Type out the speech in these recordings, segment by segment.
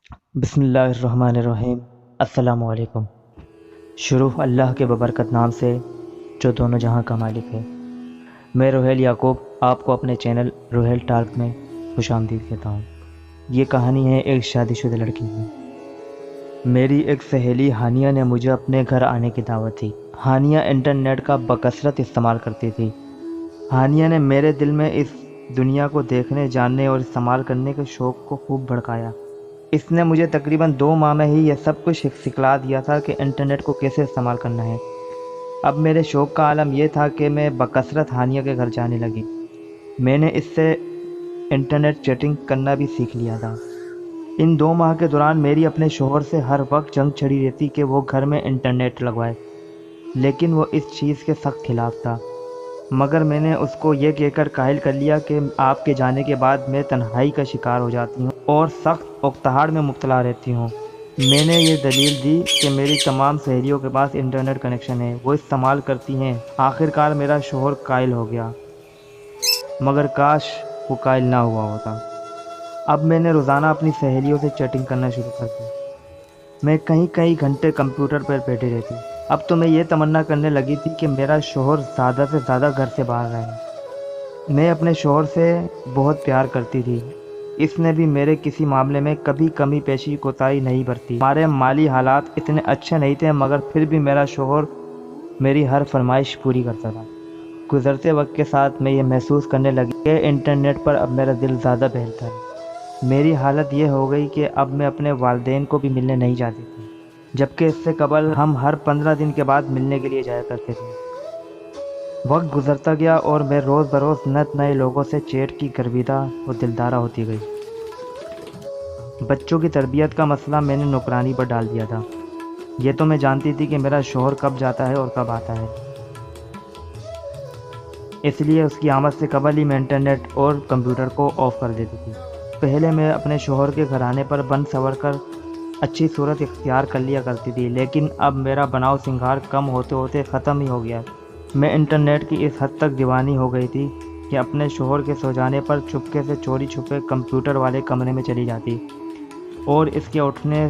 بسم اللہ الرحمن الرحیم۔ السلام علیکم۔ شروع اللہ کے ببرکت نام سے جو دونوں جہاں کا مالک ہے۔ میں روحیل یعقوب آپ کو اپنے چینل روحیل ٹاک میں خوش آمدید کہتا ہوں۔ یہ کہانی ہے ایک شادی شدہ لڑکی کی۔ میری ایک سہیلی ہانیہ نے مجھے اپنے گھر آنے کی دعوت دی۔ ہانیہ انٹرنیٹ کا بکثرت استعمال کرتی تھی۔ ہانیہ نے میرے دل میں اس دنیا کو دیکھنے، جاننے اور استعمال کرنے کے شوق کو خوب بھڑکایا۔ اس نے مجھے تقریباً 2 ماہ میں ہی یہ سب کچھ سکھلا دیا تھا کہ انٹرنیٹ کو کیسے استعمال کرنا ہے۔ اب میرے شوق کا عالم یہ تھا کہ میں بکثرت ہانیہ کے گھر جانے لگی۔ میں نے اس سے انٹرنیٹ چیٹنگ کرنا بھی سیکھ لیا تھا۔ ان 2 ماہ کے دوران میری اپنے شوہر سے ہر وقت جنگ چھڑی رہتی کہ وہ گھر میں انٹرنیٹ لگوائے، لیکن وہ اس چیز کے سخت خلاف تھا۔ مگر میں نے اس کو یہ کہہ کر قائل کر لیا کہ آپ کے جانے کے بعد میں تنہائی کا شکار ہو جاتی ہوں اور سخت اکتہاڑ میں مبتلا رہتی ہوں۔ میں نے یہ دلیل دی کہ میری تمام سہیلیوں کے پاس انٹرنیٹ کنیکشن ہے، وہ استعمال کرتی ہیں۔ آخر کار میرا شوہر قائل ہو گیا، مگر کاش وہ قائل نہ ہوا ہوتا۔ اب میں نے روزانہ اپنی سہیلیوں سے چیٹنگ کرنا شروع کر دی۔ میں کئی گھنٹے کمپیوٹر پر بیٹھی رہتی۔ اب تو میں یہ تمنا کرنے لگی تھی کہ میرا شوہر زیادہ سے زیادہ گھر سے باہر رہے۔ میں اپنے شوہر سے بہت پیار کرتی تھی۔ اس نے بھی میرے کسی معاملے میں کبھی کمی پیشی کوتاہی نہیں برتی۔ ہمارے مالی حالات اتنے اچھے نہیں تھے، مگر پھر بھی میرا شوہر میری ہر فرمائش پوری کرتا تھا۔ گزرتے وقت کے ساتھ میں یہ محسوس کرنے لگی کہ انٹرنیٹ پر اب میرا دل زیادہ بہلتا ہے۔ میری حالت یہ ہو گئی کہ اب میں اپنے والدین کو بھی ملنے نہیں جاتی تھی، جبکہ اس سے قبل ہم ہر 15 دن کے بعد ملنے کے لیے جایا کرتے تھے۔ وقت گزرتا گیا اور میں روز بروز نئے لوگوں سے چیٹ کی گرویدہ اور دلدارہ ہوتی گئی۔ بچوں کی تربیت کا مسئلہ میں نے نوکرانی پر ڈال دیا تھا۔ یہ تو میں جانتی تھی کہ میرا شوہر کب جاتا ہے اور کب آتا ہے، اس لیے اس کی آمد سے قبل ہی میں انٹرنیٹ اور کمپیوٹر کو آف کر دیتی تھی۔ پہلے میں اپنے شوہر کے گھر آنے پر بن سنور کر اچھی صورت اختیار کر لیا کرتی تھی، لیکن اب میرا بناؤ سنگار کم ہوتے ہوتے ختم ہی ہو گیا۔ میں انٹرنیٹ کی اس حد تک دیوانی ہو گئی تھی کہ اپنے شوہر کے سو جانے پر چپکے سے چوری چھپے کمپیوٹر والے کمرے میں چلی جاتی اور اس کے اٹھنے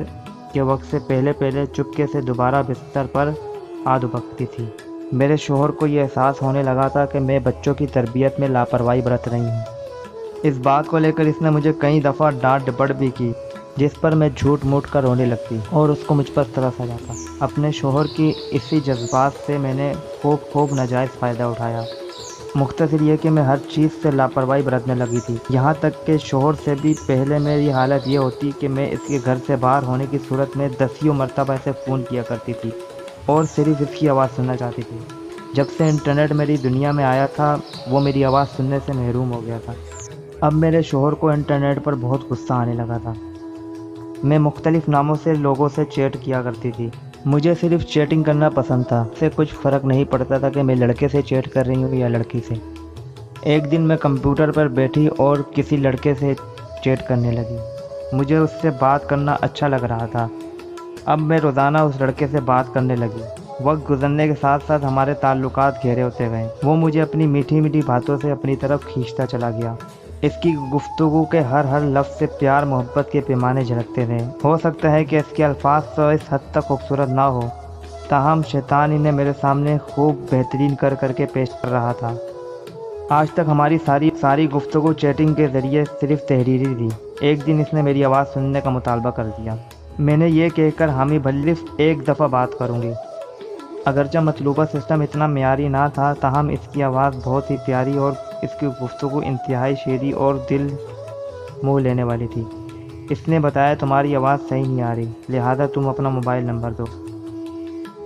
کے وقت سے پہلے چپکے سے دوبارہ بستر پر آ دبکتی تھی۔ میرے شوہر کو یہ احساس ہونے لگا تھا کہ میں بچوں کی تربیت میں لاپرواہی برت رہی ہوں۔ اس بات کو لے کر اس نے مجھے کئی دفعہ ڈانٹ ڈپٹ بھی کی، جس پر میں جھوٹ موٹ کر رونے لگتی اور اس کو مجھ پر ترس آ جاتا۔ اپنے شوہر کی اسی جذبات سے میں نے خوب ناجائز فائدہ اٹھایا۔ مختصر یہ کہ میں ہر چیز سے لاپرواہی برتنے لگی تھی، یہاں تک کہ شوہر سے بھی پہلے میری حالت یہ ہوتی کہ میں اس کے گھر سے باہر ہونے کی صورت میں 10 مرتبہ اسے فون کیا کرتی تھی اور صرف اس کی آواز سننا چاہتی تھی۔ جب سے انٹرنیٹ میری دنیا میں آیا تھا، وہ میری آواز سننے سے محروم ہو گیا تھا۔ اب میرے شوہر کو انٹرنیٹ پر بہت غصہ آنے لگا تھا۔ میں مختلف ناموں سے لوگوں سے چیٹ کیا کرتی تھی۔ مجھے صرف چیٹنگ کرنا پسند تھا، اس سے کچھ فرق نہیں پڑتا تھا کہ میں لڑکے سے چیٹ کر رہی ہوں یا لڑکی سے۔ ایک دن میں کمپیوٹر پر بیٹھی اور کسی لڑکے سے چیٹ کرنے لگی۔ مجھے اس سے بات کرنا اچھا لگ رہا تھا۔ اب میں روزانہ اس لڑکے سے بات کرنے لگی۔ وقت گزرنے کے ساتھ ساتھ ہمارے تعلقات گہرے ہوتے گئے۔ وہ مجھے اپنی میٹھی باتوں سے اپنی طرف کھینچتا چلا گیا۔ اس کی گفتگو کے ہر لفظ سے پیار محبت کے پیمانے جھلکتے تھے۔ ہو سکتا ہے کہ اس کے الفاظ تو اس حد تک خوبصورت نہ ہو، تاہم شیطان انہیں میرے سامنے خوب بہترین کر کے پیش کر رہا تھا۔ آج تک ہماری ساری گفتگو چیٹنگ کے ذریعے صرف تحریری تھی۔ ایک دن اس نے میری آواز سننے کا مطالبہ کر دیا۔ میں نے یہ کہہ کر حامی بھلف ایک دفعہ بات کروں گی۔ اگرچہ مطلوبہ سسٹم اتنا معیاری نہ تھا، تاہم اس کی آواز بہت ہی پیاری اور اس کی گفتگو انتہائی شیریں اور دل موہ لینے والی تھی۔ اس نے بتایا تمہاری آواز صحیح نہیں آ رہی، لہذا تم اپنا موبائل نمبر دو۔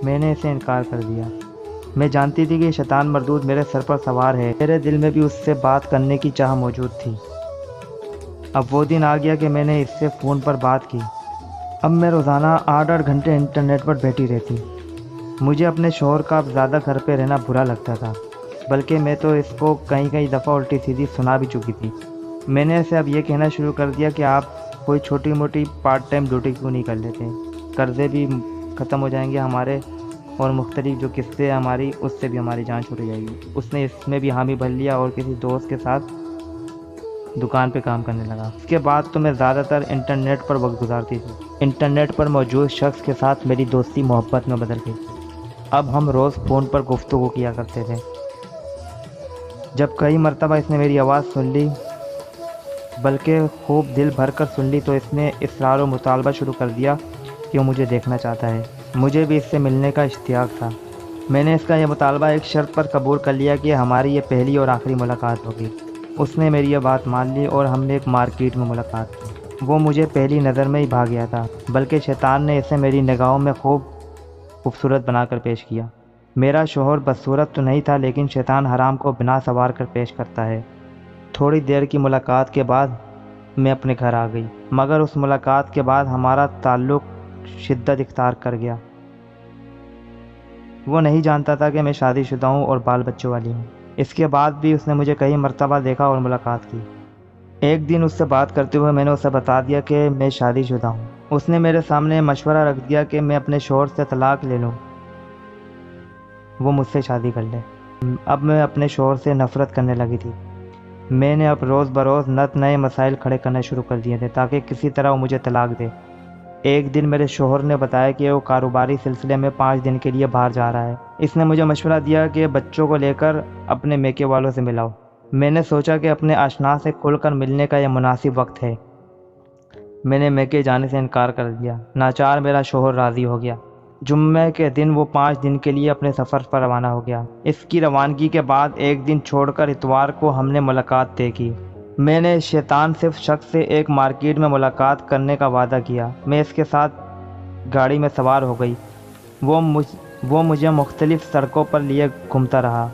میں نے اسے انکار کر دیا۔ میں جانتی تھی کہ شیطان مردود میرے سر پر سوار ہے۔ میرے دل میں بھی اس سے بات کرنے کی چاہ موجود تھی۔ اب وہ دن آ گیا کہ میں نے اس سے فون پر بات کی۔ اب میں روزانہ 8 گھنٹے انٹرنیٹ پر بیٹھی رہتی۔ مجھے اپنے شوہر کا اب زیادہ گھر پہ رہنا برا لگتا تھا، بلکہ میں تو اس کو کئی دفعہ الٹی سیدھی سنا بھی چکی تھی۔ میں نے اسے اب یہ کہنا شروع کر دیا کہ آپ کوئی چھوٹی موٹی پارٹ ٹائم ڈیوٹی کیوں نہیں کر لیتے، قرضے بھی ختم ہو جائیں گے ہمارے، اور مختلف جو قسطیں ہیں ہماری، اس سے بھی ہماری جان چھوٹ جائے گی۔ اس نے اس میں بھی حامی بھر لیا اور کسی دوست کے ساتھ دکان پہ کام کرنے لگا۔ اس کے بعد تو میں زیادہ تر انٹرنیٹ پر وقت گزارتی تھی۔ انٹرنیٹ پر موجود شخص کے ساتھ میری دوستی محبت میں بدل گئی۔ اب ہم روز فون پر گفتگو کیا کرتے تھے۔ جب کئی مرتبہ اس نے میری آواز سن لی، بلکہ خوب دل بھر کر سن لی، تو اس نے اصرار و مطالبہ شروع کر دیا کہ وہ مجھے دیکھنا چاہتا ہے۔ مجھے بھی اس سے ملنے کا اشتیاق تھا۔ میں نے اس کا یہ مطالبہ ایک شرط پر قبول کر لیا کہ ہماری یہ پہلی اور آخری ملاقات ہوگی۔ اس نے میری یہ بات مان لی اور ہم نے ایک مارکیٹ میں ملاقات کی۔ وہ مجھے پہلی نظر میں ہی بھا گیا تھا، بلکہ شیطان نے اسے میری نگاہوں میں خوبصورت بنا کر پیش کیا۔ میرا شوہر بدصورت تو نہیں تھا، لیکن شیطان حرام کو بنا سنوار کر پیش کرتا ہے۔ تھوڑی دیر کی ملاقات کے بعد میں اپنے گھر آ گئی، مگر اس ملاقات کے بعد ہمارا تعلق شدت اختیار کر گیا۔ وہ نہیں جانتا تھا کہ میں شادی شدہ ہوں اور بال بچوں والی ہوں۔ اس کے بعد بھی اس نے مجھے کئی مرتبہ دیکھا اور ملاقات کی۔ ایک دن اس سے بات کرتے ہوئے میں نے اسے بتا دیا کہ میں شادی شدہ ہوں۔ اس نے میرے سامنے مشورہ رکھ دیا کہ میں اپنے شوہر سے طلاق لے لوں، وہ مجھ سے شادی کر لے۔ اب میں اپنے شوہر سے نفرت کرنے لگی تھی۔ میں نے اب روز بروز نئے مسائل کھڑے کرنے شروع کر دیے تھے تاکہ کسی طرح وہ مجھے طلاق دے۔ ایک دن میرے شوہر نے بتایا کہ وہ کاروباری سلسلے میں 5 دن کے لیے باہر جا رہا ہے۔ اس نے مجھے مشورہ دیا کہ بچوں کو لے کر اپنے میکے والوں سے ملاؤ۔ میں نے سوچا کہ اپنے آشنا سے کھل کر ملنے کا یہ مناسب وقت ہے۔ میں نے میکے جانے سے انکار کر دیا۔ ناچار میرا شوہر راضی ہو گیا۔ جمعہ کے دن وہ 5 دن کے لیے اپنے سفر پر روانہ ہو گیا۔ اس کی روانگی کے بعد ایک دن چھوڑ کر اتوار کو ہم نے ملاقات طے کی۔ میں نے شیطان صرف شخص سے ایک مارکیٹ میں ملاقات کرنے کا وعدہ کیا۔ میں اس کے ساتھ گاڑی میں سوار ہو گئی۔ وہ مجھے مختلف سڑکوں پر لیے گھومتا رہا۔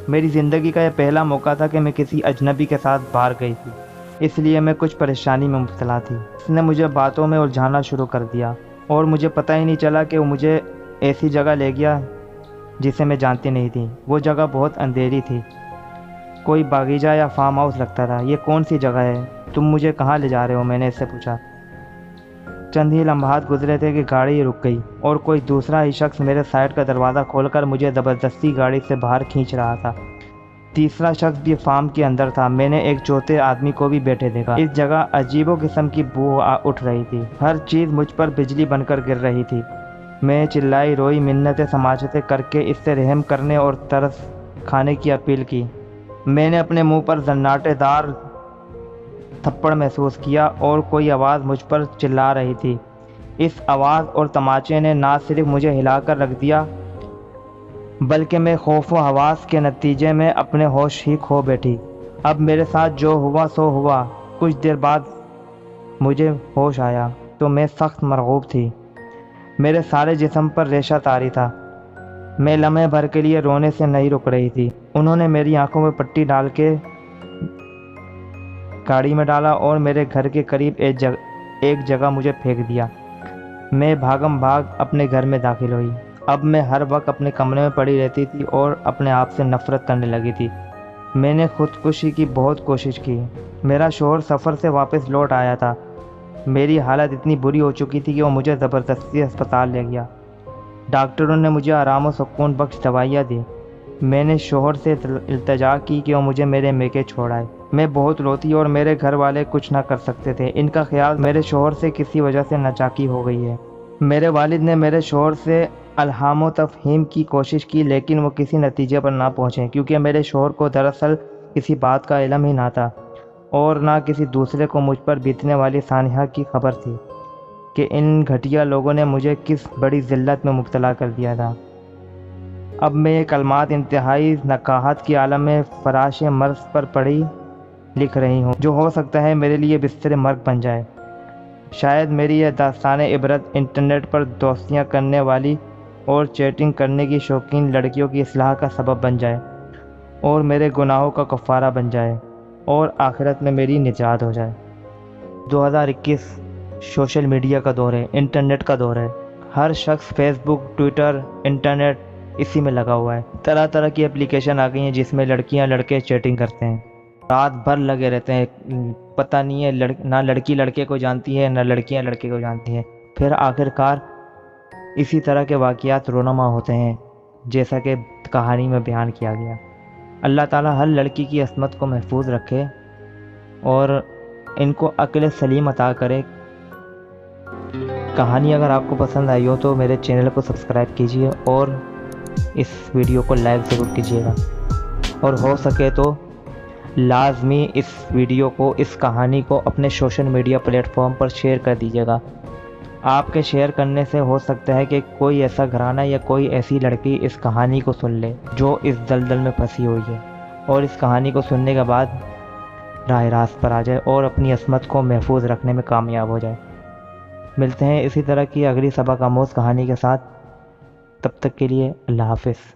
میری زندگی کا یہ پہلا موقع تھا کہ میں کسی اجنبی کے ساتھ باہر گئی تھی، اس لیے میں کچھ پریشانی میں مبتلا تھی۔ اس نے مجھے باتوں میں الجھانا شروع کر دیا اور مجھے پتہ ہی نہیں چلا کہ وہ مجھے ایسی جگہ لے گیا جسے میں جانتی نہیں تھی۔ وہ جگہ بہت اندھیری تھی، کوئی باغیچہ یا فارم ہاؤس لگتا تھا۔ یہ کون سی جگہ ہے؟ تم مجھے کہاں لے جا رہے ہو؟ میں نے اس سے پوچھا۔ چند ہی لمحات گزرے تھے کہ گاڑی رک گئی اور کوئی دوسرا ہی شخص میرے سائڈ کا دروازہ کھول کر مجھے زبردستی گاڑی سے باہر کھینچ رہا تھا۔ تیسرا شخص بھی فارم کے اندر تھا۔ میں نے ایک چوتھے آدمی کو بھی بیٹھے دیکھا۔ اس جگہ عجیب و قسم کی بو اٹھ رہی تھی۔ ہر چیز مجھ پر بجلی بن کر گر رہی تھی۔ میں چلائی روئی، منتیں سماجتیں کر کے اس سے رحم کرنے اور ترس کھانے کی اپیل کی۔ میں نے اپنے منہ پر زناٹے دار تھپڑ محسوس کیا اور کوئی آواز مجھ پر چلا رہی تھی۔ اس آواز اور تماچے نے نہ صرف مجھے ہلا کر رکھ دیا، بلکہ میں خوف و ہواس کے نتیجے میں اپنے ہوش ہی کھو بیٹھی۔ اب میرے ساتھ جو ہوا سو ہوا۔ کچھ دیر بعد مجھے ہوش آیا تو میں سخت مرعوب تھی۔ میرے سارے جسم پر ریشہ طاری تھا۔ میں لمحے بھر کے لیے رونے سے نہیں رک رہی تھی۔ انہوں نے میری آنکھوں میں پٹی ڈال کے گاڑی میں ڈالا اور میرے گھر کے قریب ایک جگہ مجھے پھینک دیا۔ میں بھاگم بھاگ اپنے گھر میں داخل ہوئی۔ اب میں ہر وقت اپنے کمرے میں پڑی رہتی تھی اور اپنے آپ سے نفرت کرنے لگی تھی۔ میں نے خودکشی کی بہت کوشش کی۔ میرا شوہر سفر سے واپس لوٹ آیا تھا۔ میری حالت اتنی بری ہو چکی تھی کہ وہ مجھے زبردستی ہسپتال لے گیا۔ ڈاکٹروں نے مجھے آرام و سکون بخش دوائیاں دی۔ میں نے شوہر سے التجا کی کہ وہ مجھے میرے میکے چھوڑائے۔ میں بہت روتی اور میرے گھر والے کچھ نہ کر سکتے تھے۔ ان کا خیال میرے شوہر سے کسی وجہ سے ناچاکی ہو گئی ہے۔ میرے والد نے میرے شوہر سے الہام و تفہیم کی کوشش کی، لیکن وہ کسی نتیجے پر نہ پہنچے، کیونکہ میرے شوہر کو دراصل کسی بات کا علم ہی نہ تھا اور نہ کسی دوسرے کو مجھ پر بیتنے والی سانحہ کی خبر تھی کہ ان گھٹیا لوگوں نے مجھے کس بڑی ذلت میں مبتلا کر دیا تھا۔ اب میں یہ کلمات انتہائی نقاہت کے عالم میں فراش مرض پر پڑھی لکھ رہی ہوں، جو ہو سکتا ہے میرے لیے بستر مرگ بن جائے۔ شاید میری یہ داستان عبرت انٹرنیٹ پر دوستیاں کرنے والی اور چیٹنگ کرنے کی شوقین لڑکیوں کی اصلاح کا سبب بن جائے اور میرے گناہوں کا کفارہ بن جائے اور آخرت میں میری نجات ہو جائے۔ 2021 سوشل میڈیا کا دور ہے، انٹرنیٹ کا دور ہے۔ ہر شخص فیس بک، ٹویٹر، انٹرنیٹ اسی میں لگا ہوا ہے۔ طرح طرح کی اپلیکیشن آ گئی ہیں جس میں لڑکیاں لڑکے چیٹنگ کرتے ہیں، رات بھر لگے رہتے ہیں۔ پتہ نہیں ہے نہ لڑکی لڑکے کو جانتی ہے نہ لڑکیاں لڑکے کو جانتی ہیں۔ پھر آخرکار اسی طرح کے واقعات رونما ہوتے ہیں، جیسا کہ کہانی میں بیان کیا گیا۔ اللہ تعالیٰ ہر لڑکی کی عصمت کو محفوظ رکھے۔ اور ان کو عقل سلیم عطا کرے۔ کہانی اگر آپ کو پسند آئی ہو تو میرے چینل کو سبسکرائب کیجیے اور اس ویڈیو کو لائک ضرور کیجیے گا، اور ہو سکے تو لازمی اس ویڈیو کو، اس کہانی کو اپنے سوشل میڈیا پلیٹ فارم پر شیئر کر دیجیے گا۔ آپ کے شیئر کرنے سے ہو سکتا ہے کہ کوئی ایسا گھرانہ یا کوئی ایسی لڑکی اس کہانی کو سن لے جو اس دلدل میں پھنسی ہوئی ہے، اور اس کہانی کو سننے کے بعد راہ راست پر آ جائے اور اپنی عصمت کو محفوظ رکھنے میں کامیاب ہو جائے۔ ملتے ہیں اسی طرح کی اگلی سبق آموز کہانی کے ساتھ، تب تک کے لیے اللہ حافظ۔